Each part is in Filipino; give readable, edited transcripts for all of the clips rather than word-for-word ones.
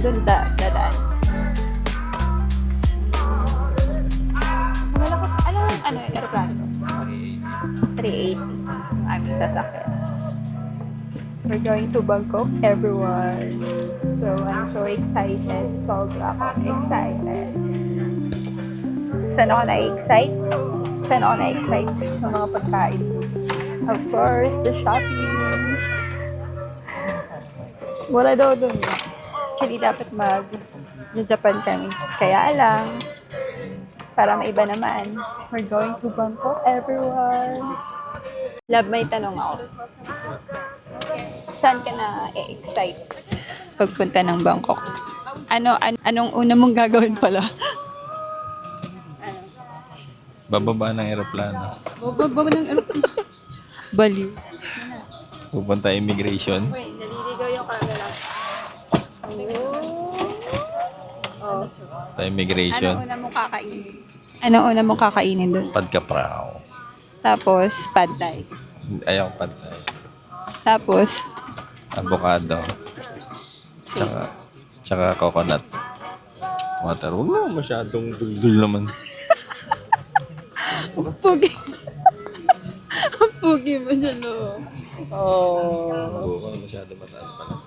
Doon dadaan. So, malakot. Ano yung aeroplano ko? 380. Aming sasakyan. We're going to Bangkok, everyone. So, I'm so excited. Sobra akong excited. Saan ako na-excite? Sa mga pagkain. Of course, the shopping. Wala daw doon. Actually, dapat mag-Japan kami. Kaya lang, para maiba naman, we're going to Bangkok, everyone. Love, may tanong ako. Saan ka na e-excite pagpunta ng Bangkok? Anong una mong gagawin pala? Bababa ng aeroplano. Bababa ng aeroplano. Baliw. Pupunta immigration. Wait, naliligaw yung camera. Oh. Sa immigration. Anong una mong kakainin doon? Padkapraw. Tapos, pad thai. Ayaw patay. Tapos, Avocado. Tsaka coconut water. Huwag naman masyadong dul naman. pugi. Pugi mo dyan, no? Huwag ka masyado mataas pa lang.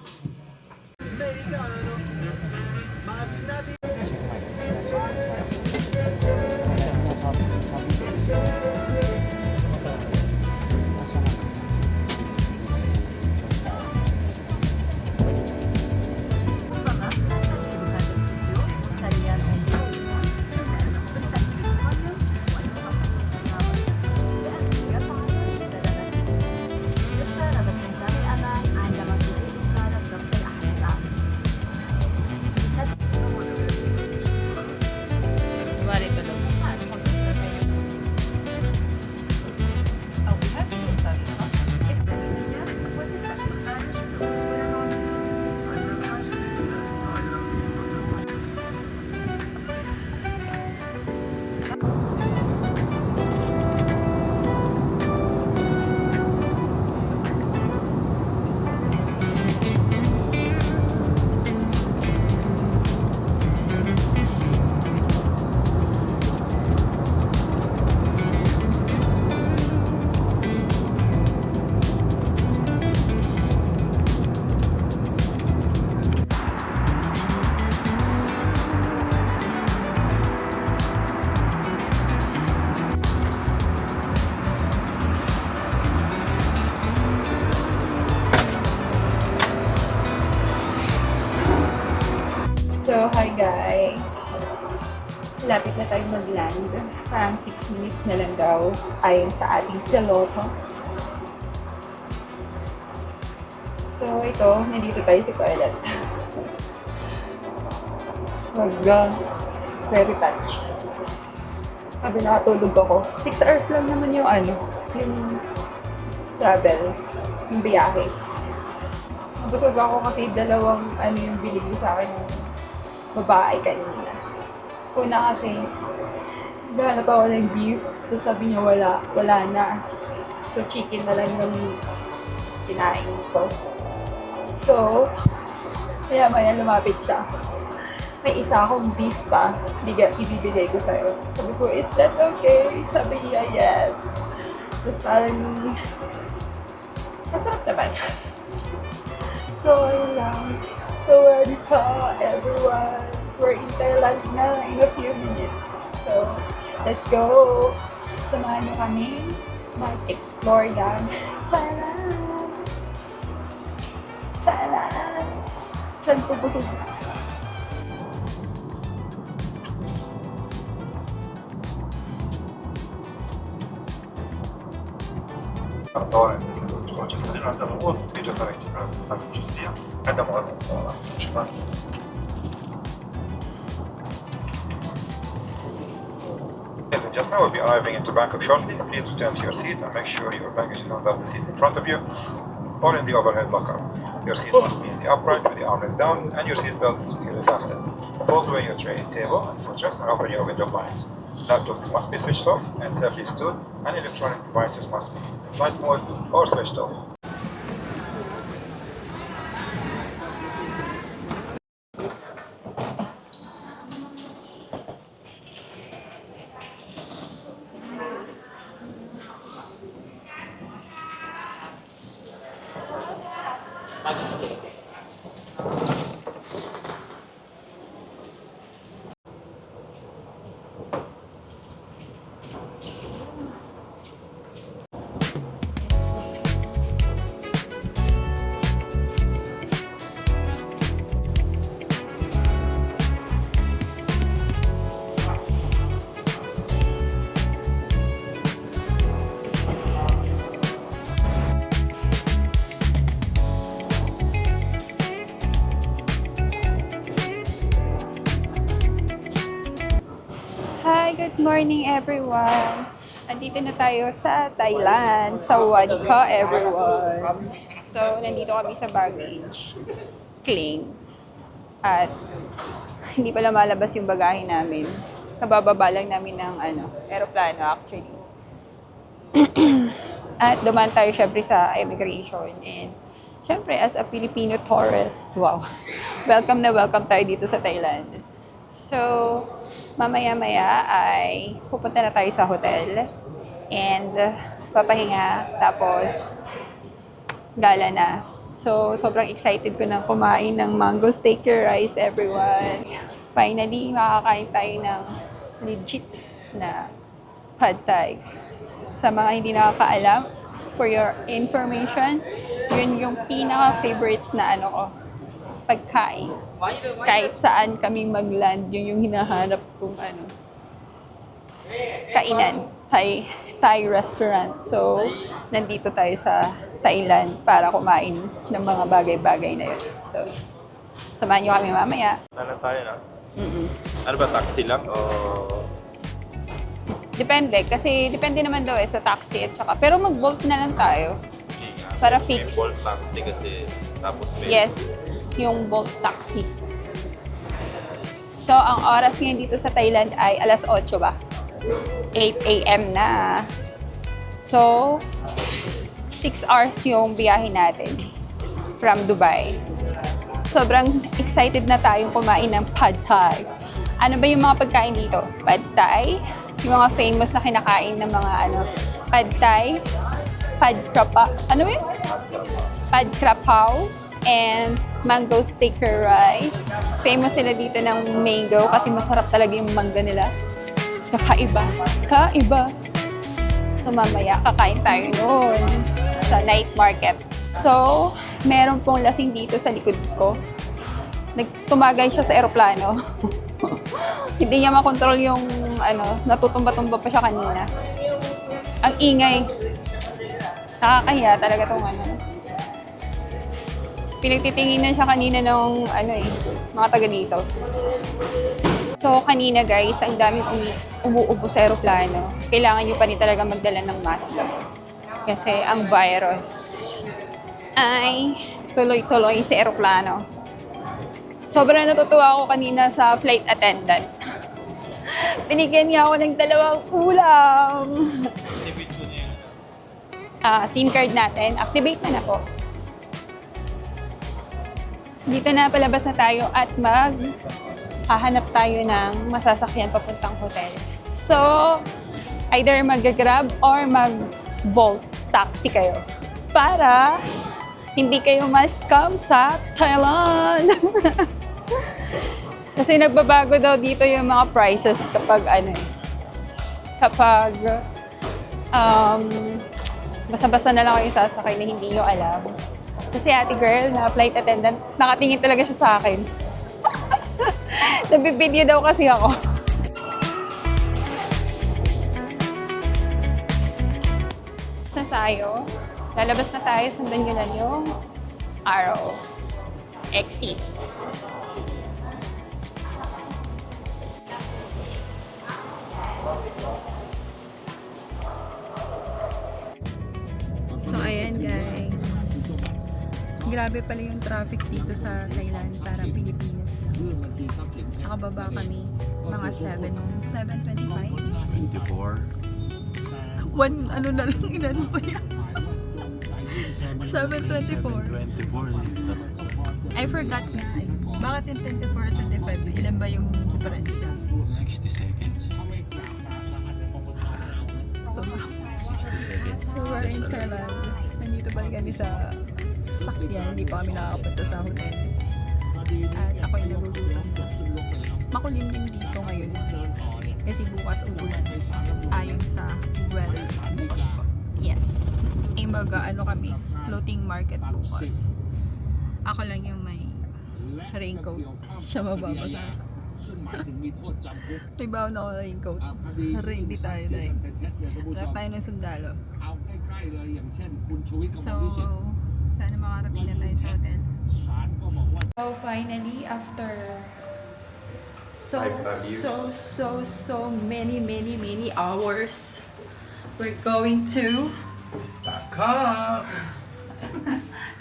So, hi guys. Lapit na tayo mag-land. Parang 6 minutes na lang daw ayon sa ating piloto. So, ito, nandito tayo sa toilet. Very touch. Sabi nakatulog ako. 6 hours lang naman yung yung travel, yung biyahe. Nabusog ako kasi dalawang yung binigay sa akin yung babae kanina. Una kasi, naghanap ako ng beef. Tapos sabi niya wala na. So, chicken na lang yung kinain ko. So, maya lumapit siya. May isa akong beef pa. Ibibigay ko sa'yo. Sabi ko, is that okay? Sabi niya, yes. Tapos parang, masarap naman. So, ayun lang. So, welcome everyone. We're in Thailand na in a few minutes. So, let's go. Samahan niyo kami mag-explore ng Thailand. Diyan po busog na. Ladies and gentlemen, we'll be arriving into Bangkok shortly. Please return to your seat and make sure your baggage is under the seat in front of you or in the overhead locker. Your seat must be in the upright with the armrest down and your seat belt is securely fastened. Fold away your tray, table, and footrest and open your window blinds. Laptops must be switched off and safely stood, and electronic devices must be in flight mode or switched off. Hi, good morning everyone. Nandito na tayo sa Thailand, sa Wadka everyone. So, nandito kami sa baggage claim. At hindi pa lumalabas yung bagahe namin. Kabababa lang namin ng aeroplano actually. At dumaan tayo syempre sa immigration. And syempre as a Filipino tourist, wow, welcome na welcome tayo dito sa Thailand. So, mamaya-maya ay pupunta na tayo sa hotel and papahinga tapos gala na. So, sobrang excited ko na kumain ng mango sticky rice everyone. Finally, makakain tayo ng legit na pad thai. Sa mga hindi nakakaalam, for your information, yun yung pinaka-favorite na pagkain. Kahit saan kami mag-land, yun yung hinahanap kong kainan. Thai restaurant. So, nandito tayo sa Thailand para kumain ng mga bagay-bagay na yun. So, samahan nyo kami mamaya. Ano tayo na? Mm-mm. Ano ba, taxi lang o... Depende, kasi depende naman daw sa taxi at saka. Pero mag-Bolt na lang tayo. Para fix. May Bolt taxi kasi tapos may... Yes, yung Bolt taxi. So, ang oras ngayon dito sa Thailand ay alas 8 ba? 8 a.m. na. So, 6 hours yung biyahe natin from Dubai. Sobrang excited na tayong kumain ng pad thai. Ano ba yung mga pagkain dito? Pad thai, yung mga famous na kinakain ng mga pad thai, pad krapa, ano yun? Pad krapao, and mango sticky rice. Famous sila dito ng mango kasi masarap talaga yung mangga nila. Kakaiba. Kaiba. So mamaya kakain tayo noon sa night market. So, meron pong lasing dito sa likod ko. Nagtumagay siya sa eroplano. Hindi niya makontrol yung natutumba-tumba pa siya kanina. Ang ingay. Nakakahiya talaga tong Pinagtitinginan siya kanina ng mga taga dito. So kanina guys, ang daming umuubo sa eroplano. Kailangan nyo pa rin talaga magdala ng mask. Kasi ang virus ay tuloy-tuloy sa eroplano. Sobrang natutuwa ako kanina sa flight attendant. Binigyan niya ako ng 2 ulam. SIM card natin, activate na po. Dito na palabas na tayo at hahanap tayo ng masasakyan papuntang hotel. So, either mag-grab or mag-Volt taxi kayo para hindi kayo ma-scam sa Thailand. Kasi nagbabago daw dito yung mga prices kapag basta-basta na lang kayo sasakay na hindi nyo alam. So si ate girl na flight attendant, nakatingin talaga siya sa akin. Nabibideo daw kasi ako. Saan tayo? Lalabas na tayo, sundan nyo lang yung arrow. Exit. So ayan guys. Grabe pala yung traffic dito sa Thailand, parang Pilipinas. Nakababa kami mga 7:25. 24. Na lang, ilan pa yan? 7:24. I forgot na. Bakit yung 24 at 25? Ilan ba yung diferensya? 60 seconds. 60 seconds. So we're in Thailand. Nandito pa rin kami sa sakyan. Hindi pa kami nakakapunta sa hotel. At ako'y nagugutom na. Makulimlim dito ngayon. Kasi bukas umulan. Ayon sa weather. Bukas po. Yes. Ay ano kami. Floating market bukas. Ako lang yung may raincoat. Siya mababasa. May baon ako raincoat. Ready tayo dahil. Lahat tayo ng sundalo. So, sana makarating na tayo sa hotel. So, finally, after so many hours, we're going to Bangkok!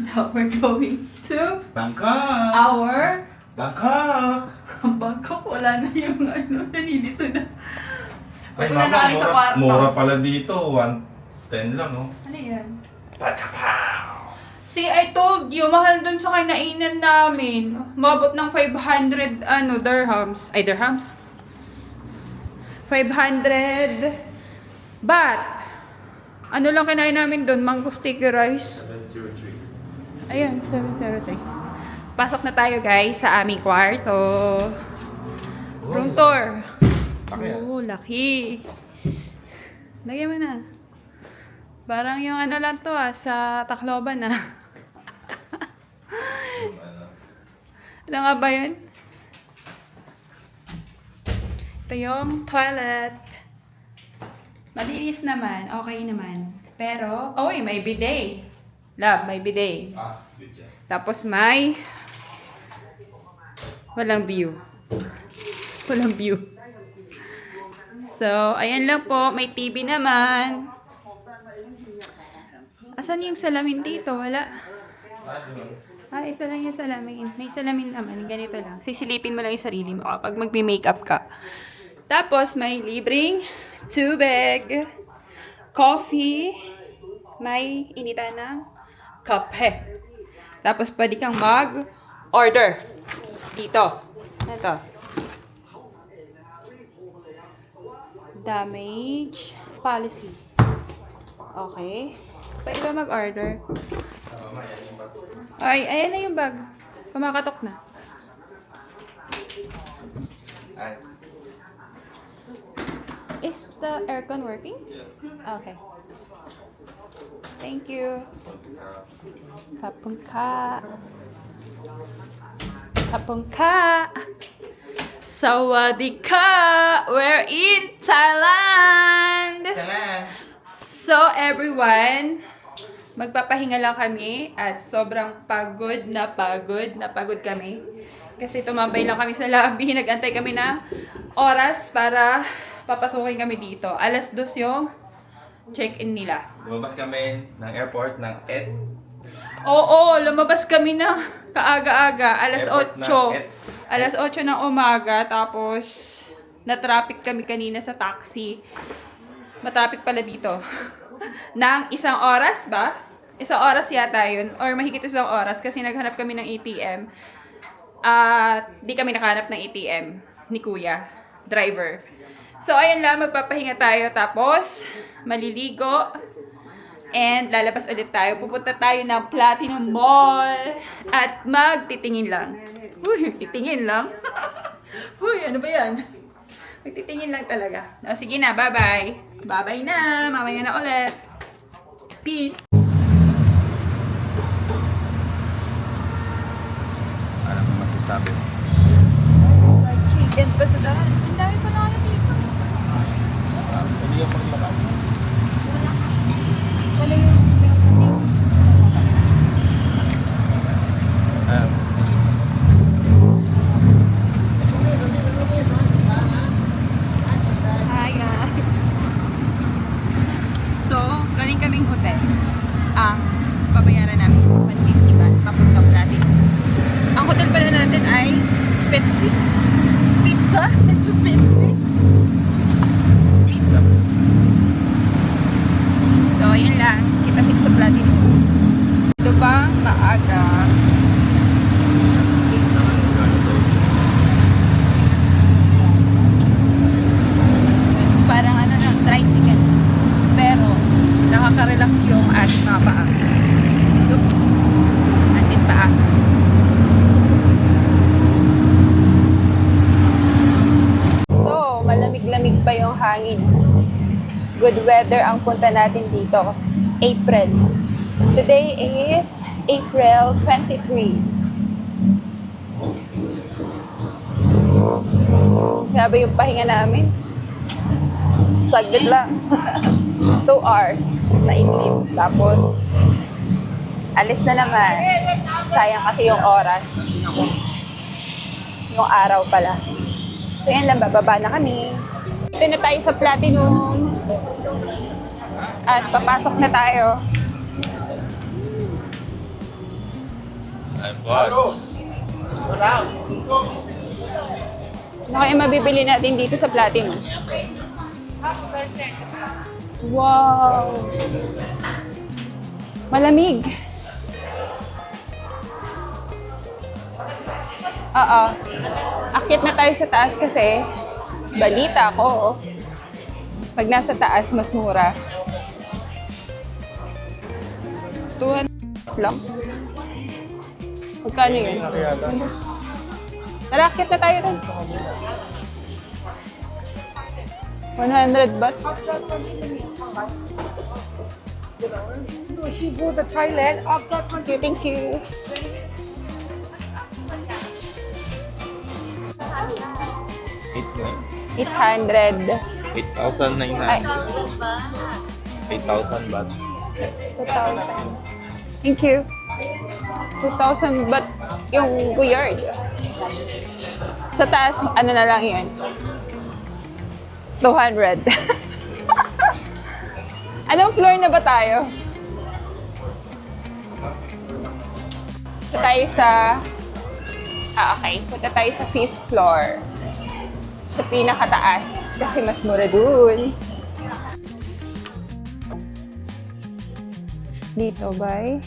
now we're going to Bangkok! our Bangkok! Bangkok. Wala na yung nandito na. Ay, Pupunta na mama, kami sa kwarto. mura pala dito. 110 lang, oh. Ano yan? Patapaw! See, I told you, mahal dun sa kinainan namin. Mabot ng 500, dirhams. Ay, dirhams? 500 baht. Ano lang kinain namin dun? Mango sticky rice. 703. Ayan, 703. Pasok na tayo, guys, sa aming kwarto. Room tour. Laki, ah. Oo, laki. Lagyan mo na. Parang yung lang to sa Tacloban Ano nga ba yun? Ito yung toilet. Malinis naman. Okay naman. Pero, may bidet. Love, may bidet. Good job. Tapos may walang view. Walang view. So, ayan lang po. May TV naman. Asan yung salamin dito? Wala. Ito lang yung salamin. May salamin naman. Ganito lang. Sisilipin mo lang yung sarili mo kapag magme-makeup ka. Tapos, may libreng tubig, coffee, may initan ng kape. Tapos, pwede kang mag-order. Dito. Ito. Damage policy. Okay. Pwede ba mag-order? Ay, ayan na yung bag. Kumakatok na. Is the aircon working? Okay. Thank you. Kapungka. Kapungka. Sawadika. We're in Thailand. So everyone, magpapahinga lang kami at sobrang pagod kami. Kasi tumambay lang kami sa lobby, nag-antay kami ng oras para papasukin kami dito. 2:00 yung check-in nila. Lumabas kami ng airport ng ED. Oo, lumabas kami na kaaga-aga. Airport ng 8:00 ng umaga. Tapos, na-traffic kami kanina sa taxi. Matraffic pala dito. Nang 1 oras ba? 1 oras yata yun. Or mahigit 1 oras kasi naghanap kami ng ATM. Di kami nakahanap ng ATM ni Kuya, driver. So, ayun lang, magpapahinga tayo. Tapos, maliligo. And lalabas ulit tayo. Pupunta tayo ng Platinum Mall. At magtitingin lang. Uy, titingin lang. Uy, ano ba yan? Magtitingin lang talaga. O, sige na, bye-bye. Bye-bye na. Mamaya na ulit. Peace. Anong masasabi mo? Fried chicken pa sa daan. Ang dami pa na dito. Hindi yung paglakad. Wala yung Hi guys. So, galing kaming hotel. Ang pabayaran namin 150 baht papuntang Platinum. Ang hotel pala natin ay Spetsi. Pizza? It's Spetsi. Pizza. So, yun lang. Kita-kit sa Platinum. Ito pang maaga. Parang tricycle. Pero, nakaka-relax yung ating mga paa. Look. good weather ang punta natin dito. April. Today is April 23. Grabe yung pahinga namin. Saglit lang. 2 hours na inip. Tapos, alis na naman. Sayang kasi yung oras. Yung araw pala. So yan lang, bababa na kami. Ito na tayo sa Platinum. At papasok na tayo. I'm bots. Ano kaya mabibili natin dito sa Platinum? Wow! Malamig. Oo. Akyat na tayo sa taas kasi balita ko, pag nasa taas, mas mura. 200 lang. Magkano yun? Tara, akyat na tayo dun. 100 baht? She go to Thailand after Thank you. Eight 800. 8,900. Ay, 8,000 baht. 2,000. Thank you. 2,000 baht yung Guyard. Sa taas, ano na lang yun? 200. Anong floor na ba tayo? Punta tayo sa... okay. Punta tayo sa 5th floor. Sa pinakataas. Kasi mas mura dun. Dito by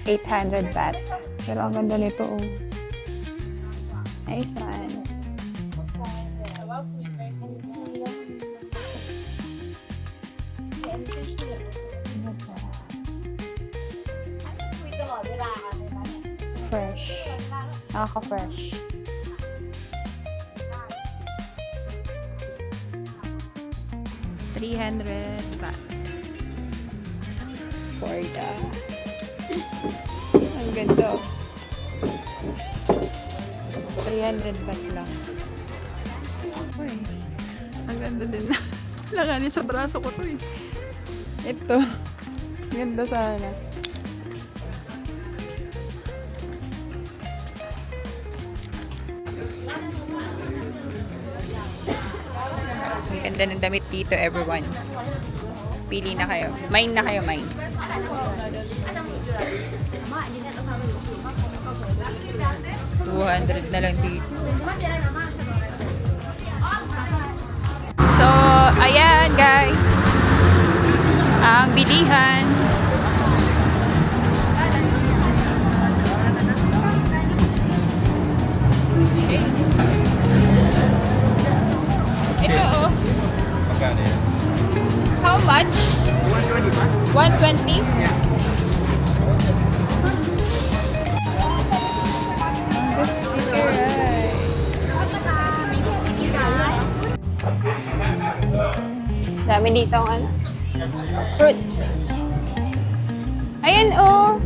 800 baht. Pero ang ganda nito, oh. Nice one. Fresh. Nakaka-fresh. $300 baht. For the... Ang ganda. 300 baht lang. Uy, ang ganda din. Langanin sa braso ko to eh. Ito. Ganda sana. Ang ganda ng damit dito, everyone. Pili na kayo. Mine na kayo, mine. $200 na lang dito. So, ayan guys. Ang bilihan. Ito oh. Magkano yan? How much? 120? Yeah. Dami dito ang ano. Fruits. Ayan oh.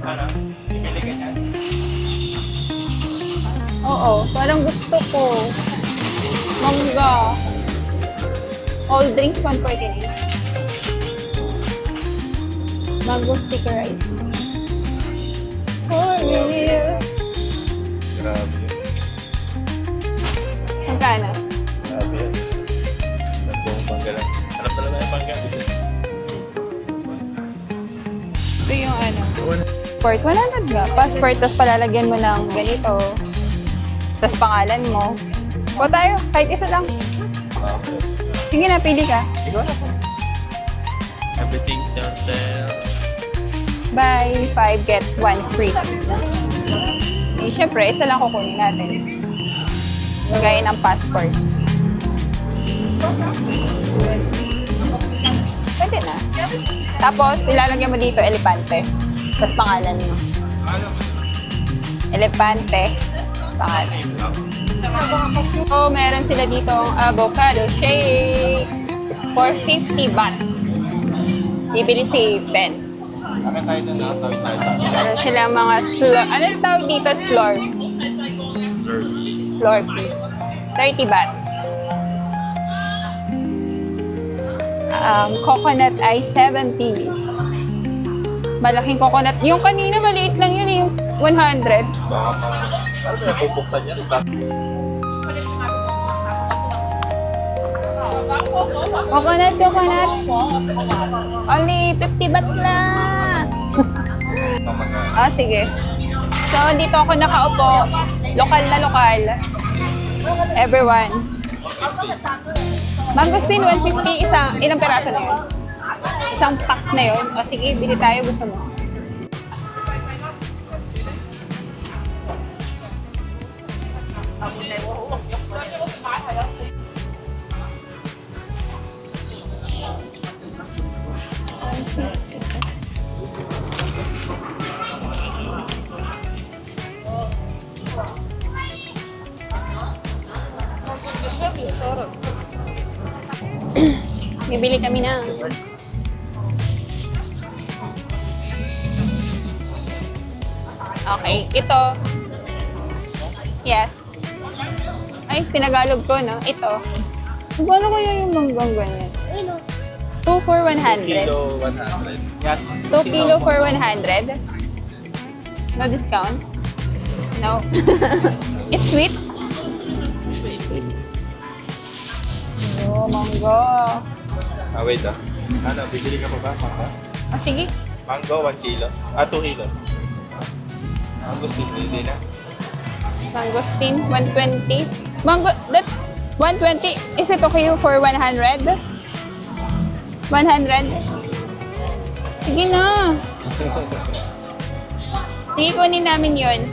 Ano? Pipili ka niyan? Oo, parang gusto ko. Mangga. All drinks 149. Mango sticky rice. For real. Grabe yun. Magkano? Grabe yun. Sa buong Panggalan. Hanap talaga yung Panggalan. Ito yung ano. Passport. 100 nga. Passport, tapos palalagyan mo ng ganito. Tapos pangalan mo. O tayo, kahit isa lang. Okay. Sige na, pili ka. Ikaw na po. Everything's on sale. Buy 5, get 1 free. Eh, syempre, isa lang kukunin natin. Gaya ng passport. Pwede na. Tapos, ilalagyan mo dito, elepante. Tapos pangalan mo. Elepante. Pangalan. So, meron sila ditong avocado shake for 50 baht. Bibili si Ben. Meron silang mga slurp. Anong tawag dito? Slurp. Slurpee. 30 baht. Coconut ice 70. Malaking coconut. Yung kanina maliit lang yun, yung 100. Ano ba napupuksan yan? Coconut. Only 50 baht lang. Sige. So, dito ako nakaupo. Lokal na lokal. Everyone. Mangosteen, 150. Ilang peraso na yun? Isang pack na yun. Sige, bili tayo. Gusto mo. Bibili kami ng okay, ito. Yes. Ay, tinagalog ko, no? Ito. Gano'n kaya yung manggang ganyan? 2 for 100. Kilo 100. 2 kilo for 100. No discount? No. It's sweet? Oh, mango. Wait Ano, bibili ka pa ba? Mangga? Sige. Mango, 1 kilo. 2 kilo. Mangosteen, hindi na. Mangosteen, 120. Mango, that 120. Is it okay for 100? 100? Sige na. Sige, kunin namin yun.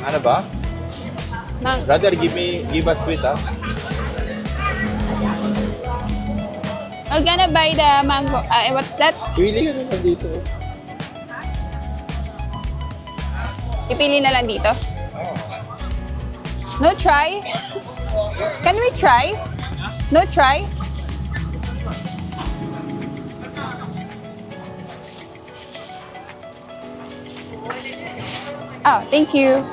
Ano ba? Brother, give us sweet I'm gonna buy the mango. What's that? Pili ka naman dito. Ipili na lang dito. No try? Can we try? No try? Oh, thank you.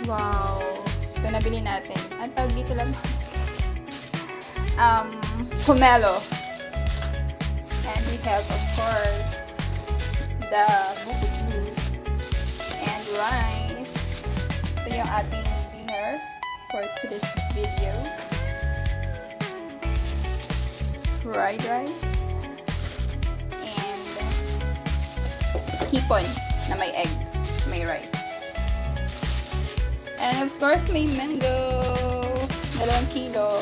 Wow. Ito nabili natin. Ang tawag dito lang. Pomelo. And we have, of course, the buko juice and rice. Ito yung ating dinner for today's video. Fried rice and hipon na may egg, may rice. And of course, may mango. 2 kilo.